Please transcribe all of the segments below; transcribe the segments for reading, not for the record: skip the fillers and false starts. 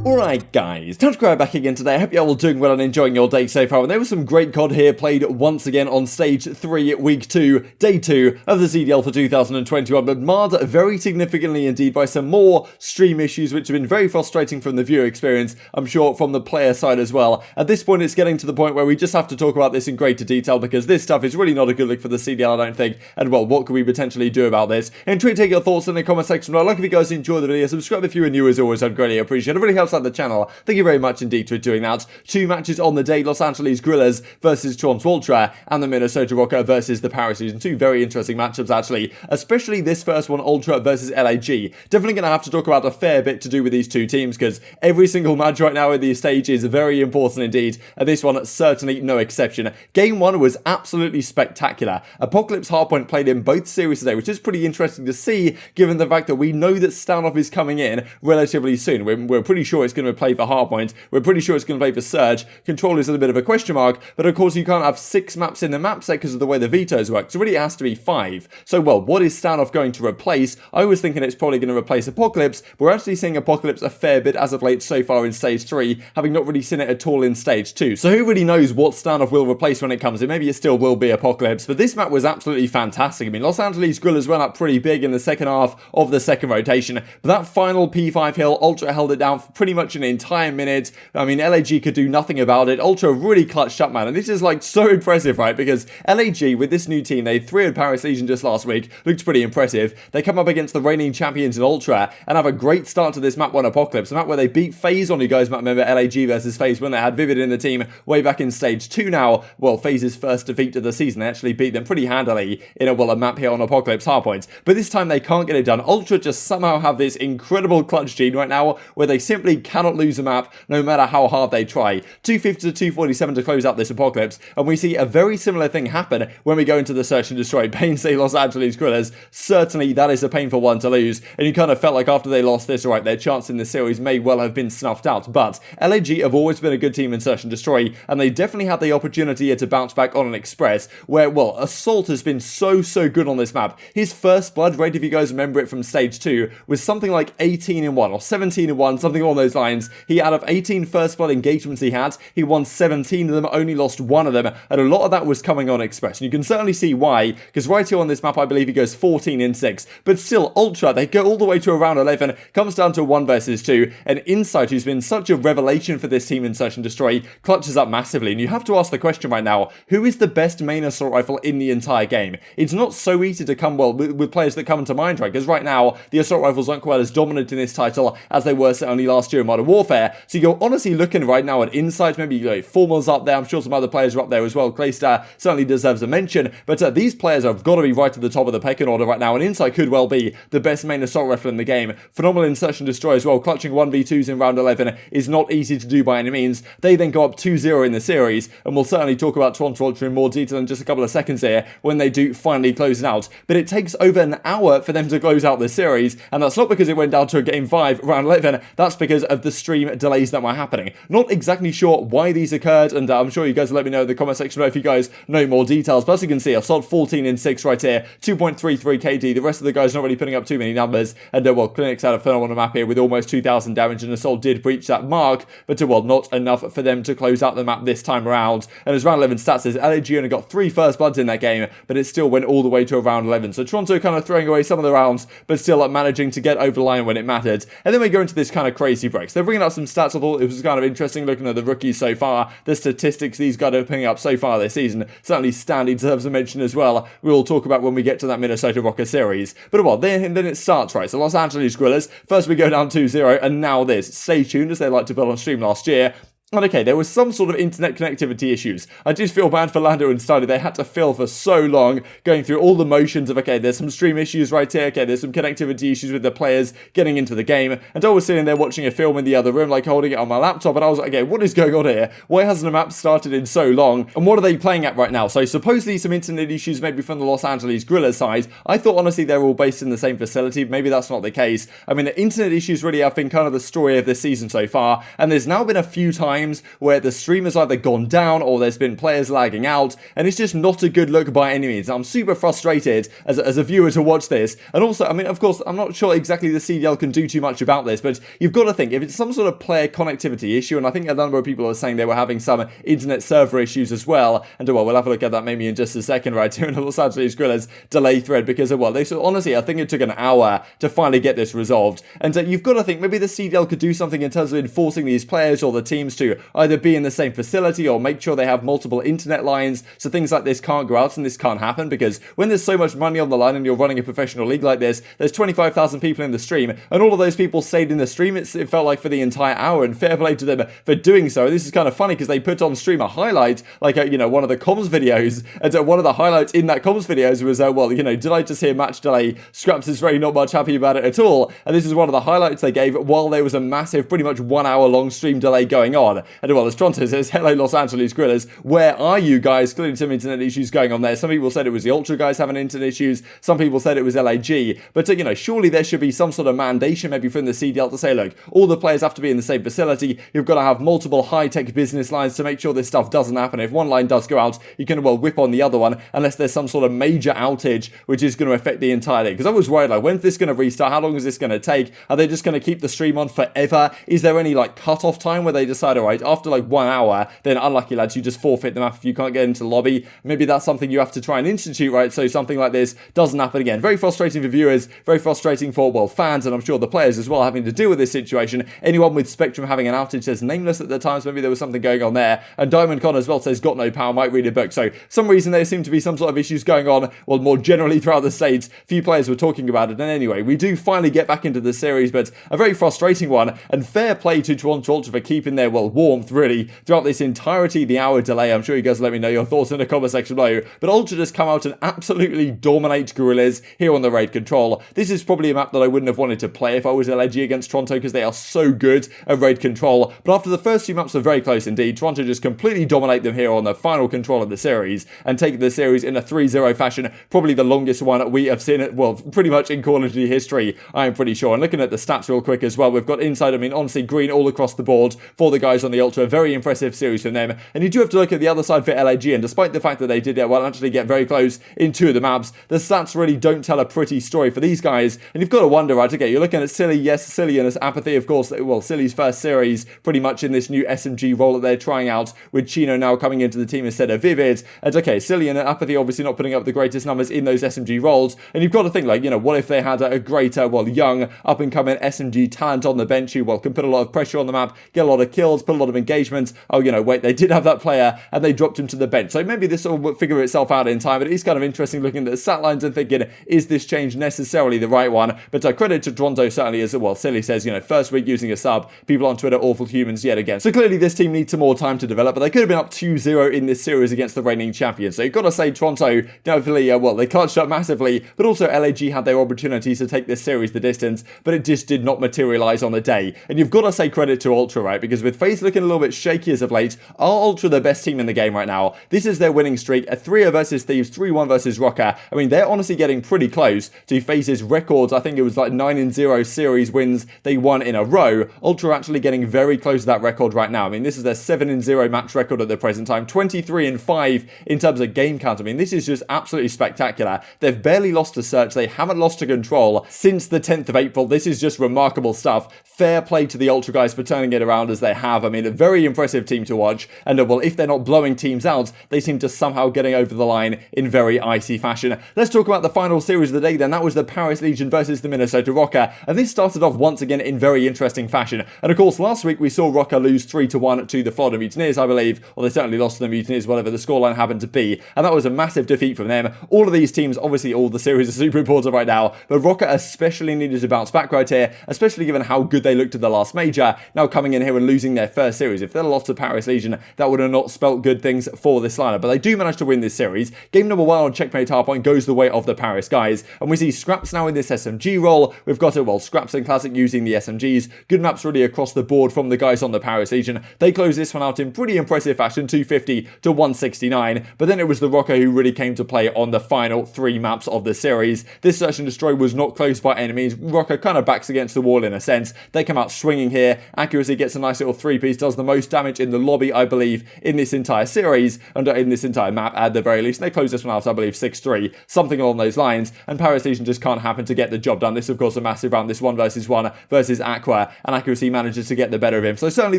Alright guys, TacticalRab back again today. I hope you're all doing well and enjoying your day so far. And there was some great COD here played once again on Stage 3, Week 2, Day 2 of the CDL for 2021, but marred very significantly indeed by some more stream issues which have been very frustrating from the viewer experience, I'm sure from the player side as well. At this point it's getting to the point where we just have to talk about this in greater detail because this stuff is really not a good look for the CDL, I don't think, and well, what can we potentially do about this? And try to take your thoughts in the comment section below. Like if you guys enjoy the video, subscribe if you are new as always, I'd greatly appreciate it. It really helps out the channel. Thank you very much indeed for doing that. Two matches on the day, Los Angeles Guerrillas versus Toronto Ultra and the Minnesota Rokkr versus the Paris Season. Two very interesting matchups actually, especially this first one, Ultra versus LAG. Definitely going to have to talk about a fair bit to do with these two teams because every single match right now in these stages is very important indeed, and this one certainly no exception. Game 1 was absolutely spectacular. Apocalypse Hardpoint played in both series today, which is pretty interesting to see given the fact that we know that Standoff is coming in relatively soon. We're pretty sure it's going to play for Hardpoint. We're pretty sure it's going to play for Surge. Control is a bit of a question mark, but of course you can't have 6 maps in the map set because of the way the vetoes work, so really it has to be 5. So well, what is Standoff going to replace? I was thinking it's probably going to replace Apocalypse, but we're actually seeing Apocalypse a fair bit as of late so far in Stage 3, having not really seen it at all in Stage 2. So who really knows what Standoff will replace when it comes in? Maybe it still will be Apocalypse, but this map was absolutely fantastic. I mean, Los Angeles Guerrillas went up pretty big in the second half of the second rotation, but that final P5 hill, Ultra held it down for pretty much an entire minute. I mean, LAG could do nothing about it. Ultra really clutched up, man, and this is like so impressive, right? Because LAG with this new team, they 3'd Paris Legion just last week, looked pretty impressive. They come up against the reigning champions in Ultra and have a great start to this map 1 Apocalypse, a map where they beat FaZe on. You guys might remember LAG versus FaZe when they had Vivid in the team way back in Stage 2 now. Well, FaZe's first defeat of the season, they actually beat them pretty handily in a map here on Apocalypse Hardpoint. But this time they can't get it done. Ultra just somehow have this incredible clutch gene right now where they simply cannot lose a map no matter how hard they try. 250 to 247 to close out this Apocalypse, and we see a very similar thing happen when we go into the Search and Destroy. Say Los Angeles Guerrillas, certainly that is a painful one to lose, and you kind of felt like after they lost this, right, their chance in the series may well have been snuffed out. But LAG have always been a good team in Search and Destroy, and they definitely had the opportunity here to bounce back on an Express, where, well, Assault has been so good on this map. His first blood rate, if you guys remember it from Stage 2, was something like 18-1 or 17-1, something along those lines. He, out of 18 first blood engagements he had, he won 17 of them, only lost 1 of them, and a lot of that was coming on Express. And you can certainly see why, because right here on this map, I believe he goes 14-6, but still, Ultra, they go all the way to around 11, comes down to 1 versus 2, and Insight, who's been such a revelation for this team in Search and Destroy, clutches up massively. And you have to ask the question right now, who is the best main assault rifle in the entire game? It's not so easy to come, well, with players that come to mind, right? Because right now, the assault rifles aren't quite as dominant in this title as they were certainly last year in Modern Warfare. So you're honestly looking right now at Insight, maybe Formal's up there, I'm sure some other players are up there as well. Priestahh certainly deserves a mention, but these players have got to be right at the top of the pecking order right now, and Insight could well be the best main assault rifle in the game. Phenomenal in Search and Destroy as well, clutching 1v2s in round 11 is not easy to do by any means. They then go up 2-0 in the series, and we'll certainly talk about Toronto Ultra in more detail in just a couple of seconds here when they do finally close it out. But it takes over an hour for them to close out the series, and that's not because it went down to a game 5 round 11, that's because of the stream delays that were happening. Not exactly sure why these occurred, and I'm sure you guys will let me know in the comment section below if you guys know more details. But as you can see, Assault 14-6 right here, 2.33 KD. The rest of the guys not really putting up too many numbers, and well, CleanX had a phenomenal map here with almost 2,000 damage, and Assault did breach that mark, but well, not enough for them to close out the map this time around. And as round 11 stats says, LAG only got 3 first bloods in that game, but it still went all the way to around 11. So Toronto kind of throwing away some of the rounds, but still managing to get over the line when it mattered. And then we go into this kind of crazy breaks. They're bringing up some stats. I thought it was kind of interesting looking at the rookies so far, the statistics these guys are putting up so far this season. Certainly Standy deserves a mention as well. We'll talk about when we get to that Minnesota Rokkr series. But well, then it starts, right? So Los Angeles Guerrillas, first we go down 2-0, and now this. Stay tuned, as they like to build on stream last year. And okay, there was some sort of internet connectivity issues. I did feel bad for Lando and Standy. They had to fill for so long, going through all the motions of, okay, there's some stream issues right here, okay, there's some connectivity issues with the players getting into the game. And I was sitting there watching a film in the other room, like holding it on my laptop, and I was like, okay, what is going on here? Why hasn't a map started in so long? And what are they playing at right now? So supposedly some internet issues maybe from the Los Angeles Guerrillas side. I thought honestly they're all based in the same facility. Maybe that's not the case. I mean, the internet issues really have been kind of the story of this season so far, and there's now been a few times times where the stream has either gone down or there's been players lagging out, and it's just not a good look by any means. I'm super frustrated as a viewer to watch this, and also, I mean, of course, I'm not sure exactly the CDL can do too much about this, but you've got to think, if it's some sort of player connectivity issue, and I think a number of people are saying they were having some internet server issues as well, and well, we'll have a look at that maybe in just a second, right, here in Los Angeles Grillers delay thread, because well, they honestly, I think it took an hour to finally get this resolved, and you've got to think maybe the CDL could do something in terms of enforcing these players or the teams to either be in the same facility or make sure they have multiple internet lines, so things like this can't go out and this can't happen, because when there's so much money on the line and you're running a professional league like this, there's 25,000 people in the stream, and all of those people stayed in the stream, it felt like, for the entire hour, and fair play to them for doing so. This is kind of funny because they put on stream a highlight, like you know, one of the comms videos, and one of the highlights in that comms videos was well, you know, did I just hear match delay? Scraps is very not much happy about it at all, and this is one of the highlights they gave while there was a massive, pretty much 1 hour long stream delay going on. And well, as Toronto says, hello Los Angeles Grillers, where are you guys? Clearly some internet issues going on there. Some people said it was the Ultra guys having internet issues, some people said it was LAG, but you know, surely there should be some sort of mandation maybe from the CDL to say, look, all the players have to be in the same facility, you've got to have multiple high-tech business lines to make sure this stuff doesn't happen. If one line does go out, you can well whip on the other one, unless there's some sort of major outage which is going to affect the entire league. Because I was worried, like, when's this going to restart? How long is this going to take? Are they just going to keep the stream on forever? Is there any like cut-off time where they decide, all right, after like 1 hour, then unlucky lads, you just forfeit the map if you can't get into the lobby? Maybe that's something you have to try and institute, right, so something like this doesn't happen again. Very frustrating for viewers, very frustrating for, well, fans, and I'm sure the players as well, having to deal with this situation. Anyone with Spectrum having an outage says nameless at the times, maybe there was something going on there. And Diamond Con as well says got no power, might read a book. So some reason there seemed to be some sort of issues going on, well, more generally throughout the States. Few players were talking about it, and anyway, we do finally get back into the series, but a very frustrating one, and fair play to Toronto Ultra for keeping their, well, warmth really throughout this entirety, the hour delay. I'm sure you guys will let me know your thoughts in the comment section below, but Ultra just come out and absolutely dominate Gorillas here on the raid control. This is probably a map that I wouldn't have wanted to play if I was LAG against Toronto, because they are so good at raid control, but after the first few maps were very close indeed, Toronto just completely dominate them here on the final control of the series, and take the series in a 3-0 fashion, probably the longest one we have seen it, well, pretty much in Call of Duty history, I'm pretty sure. And looking at the stats real quick as well, we've got inside, I mean, honestly, green all across the board for the guys on the Ultra, very impressive series from them, and you do have to look at the other side for LAG, and despite the fact that they did, well, actually get very close in 2 of the maps, the stats really don't tell a pretty story for these guys, and you've got to wonder, right, okay, you're looking at Silly, yes, Silly and his aBeZy, of course, well, Silly's first series, pretty much in this new SMG role that they're trying out, with Chino now coming into the team instead of Vivid, and okay, Silly and aBeZy obviously not putting up the greatest numbers in those SMG roles, and you've got to think, like, you know, what if they had a greater, well, young, up-and-coming SMG talent on the bench who, well, can put a lot of pressure on the map, get a lot of kills, put a lot of engagement. Oh, you know, wait, they did have that player, and they dropped him to the bench, so maybe this will figure itself out in time, but it is kind of interesting looking at the stat lines and thinking, is this change necessarily the right one? But credit to Toronto certainly, as well, Silly says, you know, first week using a sub, people on Twitter, awful humans yet again. So clearly this team needs some more time to develop, but they could have been up 2-0 in this series against the reigning champions. So you've got to say Toronto, definitely, well, they clutched up massively, but also LAG had their opportunities to take this series the distance, but it just did not materialize on the day. And you've got to say credit to Ultra, right? Because with FaZe looking a little bit shaky as of late, are Ultra the best team in the game right now? This is their winning streak, a 3-0 versus Thieves, 3-1 versus Rokkr. I mean, they're honestly getting pretty close to FaZe's records. I think it was like 9-0 series wins they won in a row. Ultra are actually getting very close to that record right now. I mean, this is their 7-0 match record at the present time, 23-5 in terms of game count. I mean, this is just absolutely spectacular. They've barely lost to Search. They haven't lost to Control since the 10th of April. This is just remarkable stuff. Fair play to the Ultra guys for turning it around as they have. I mean, a very impressive team to watch. And well, if they're not blowing teams out, they seem to somehow getting over the line in very icy fashion. Let's talk about the final series of the day then. That was the Paris Legion versus the Minnesota Rokkr. And this started off once again in very interesting fashion. And of course, last week we saw Rokkr lose 3-1 to the Florida Mutineers, I believe. Or they certainly lost to the Mutineers, whatever the scoreline happened to be. And that was a massive defeat from them. All of these teams, obviously all the series are super important right now, but Rokkr especially needed to bounce back right here, especially given how good they looked at the last major, now coming in here and losing their first series. If they'd lost to Paris Legion, that would have not spelt good things for this lineup, but they do manage to win this series. Game number 1 on Checkmate Hardpoint goes the way of the Paris guys, and we see Scraps now in this SMG role. We've got it, well, Scraps and Classic using the SMGs. Good maps really across the board from the guys on the Paris Legion. They close this one out in pretty impressive fashion, 250 to 169, but then it was the Rokkr who really came to play on the final 3 maps of the series. This Search and Destroy was not close by any means. Rokkr kind of backs against the wall in a sense. They come out swinging here. Accuracy gets a nice little 3-piece Thieves does the most damage in the lobby, I believe, in this entire series, and in this entire map at the very least. And they close this one out, I believe, 6-3, something along those lines, and Paris Legion just can't happen to get the job done. This, of course, a massive round, this 1v1 versus Aqua, and Accuracy manages to get the better of him. So certainly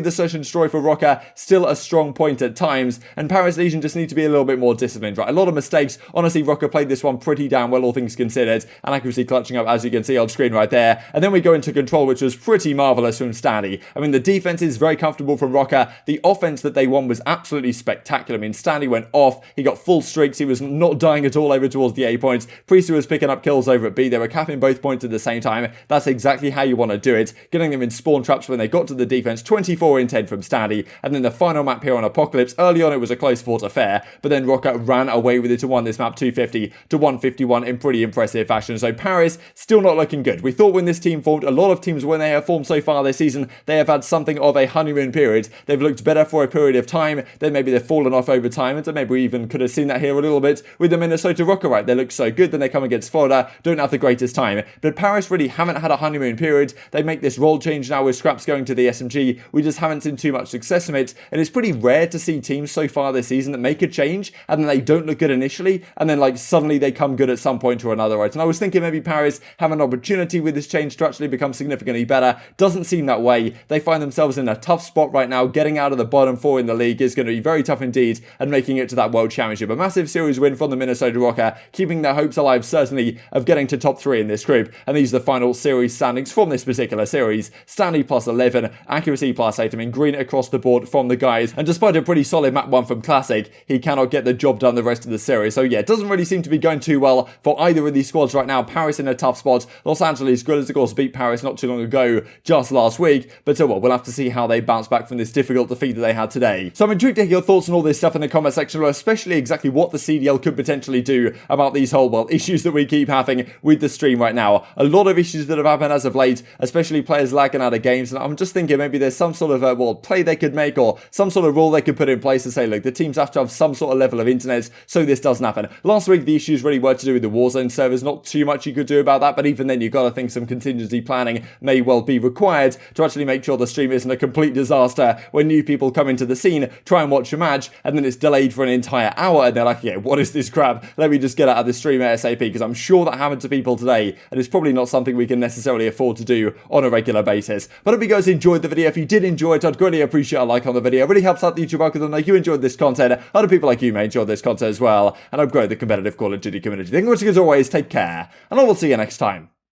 the Search and Destroy for Rokkr, still a strong point at times, and Paris Legion just need to be a little bit more disciplined, right? A lot of mistakes. Honestly, Rokkr played this one pretty damn well, all things considered, and Accuracy clutching up, as you can see on screen right there. And then we go into control, which was pretty marvelous from Standy. I mean, the defense is very comfortable from Rokkr. The offense that they won was absolutely spectacular. I mean, Standy went off. He got full streaks. He was not dying at all over towards the A points. Priestahh was picking up kills over at B. They were capping both points at the same time. That's exactly how you want to do it. Getting them in spawn traps when they got to the defense. 24 in 10 from Standy. And then the final map here on Apocalypse. Early on, it was a close fought affair, but then Rokkr ran away with it to win this map 250 to 151 in pretty impressive fashion. So Paris still not looking good. We thought when this team formed, a lot of teams when they have formed so far this season, they have had something of a honeymoon period. They've looked better for a period of time, then maybe they've fallen off over time, and so maybe we even could have seen that here a little bit with the Minnesota Rokkr, right? They look so good, then they come against Florida, don't have the greatest time. But Paris really haven't had a honeymoon period. They make this role change now with Scraps going to the SMG. We just haven't seen too much success from it, and it's pretty rare to see teams so far this season that make a change, and then they don't look good initially, and then like suddenly they come good at some point or another, right? And I was thinking maybe Paris have an opportunity with this change to actually become significantly better. Doesn't seem that way. They find themselves in a tough spot right now. Getting out of the bottom 4 in the league is going to be very tough indeed, and making it to that World Championship. A massive series win from the Minnesota Rokkr, keeping their hopes alive certainly of getting to top 3 in this group. And these are the final series standings from this particular series. Standy plus 11, Accuracy plus 8. I mean, green across the board from the guys. And despite a pretty solid map 1 from Classic, he cannot get the job done the rest of the series. So yeah, it doesn't really seem to be going too well for either of these squads right now. Paris in a tough spot. Los Angeles Guerrillas, of course, beat Paris not too long ago, just last week. But so what, we'll have to see how they bounce back from this difficult defeat that they had today. So I'm intrigued to hear your thoughts on all this stuff in the comment section below, especially exactly what the CDL could potentially do about these whole, well, issues that we keep having with the stream right now. A lot of issues that have happened as of late, especially players lagging out of games, and I'm just thinking maybe there's some sort of well, play they could make, or some sort of rule they could put in place to say, look, the teams have to have some sort of level of internet so this doesn't happen. Last week, the issues really were to do with the Warzone servers. Not too much you could do about that, but even then, you've got to think some contingency planning may well be required to actually make sure the stream isn't a complete disaster when new people come into the scene, try and watch a match, and then it's delayed for an entire hour, and they're like, yeah, what is this crap? Let me just get out of the stream ASAP, because I'm sure that happened to people today, and it's probably not something we can necessarily afford to do on a regular basis. But I hope you guys enjoyed the video. If you did enjoy it, I'd greatly appreciate a like on the video. It really helps out the YouTube algorithm. Like you enjoyed this content, other people like you may enjoy this content as well, and I've grown the competitive Call of Duty community. Thank you much as always, take care, and I will see you next time.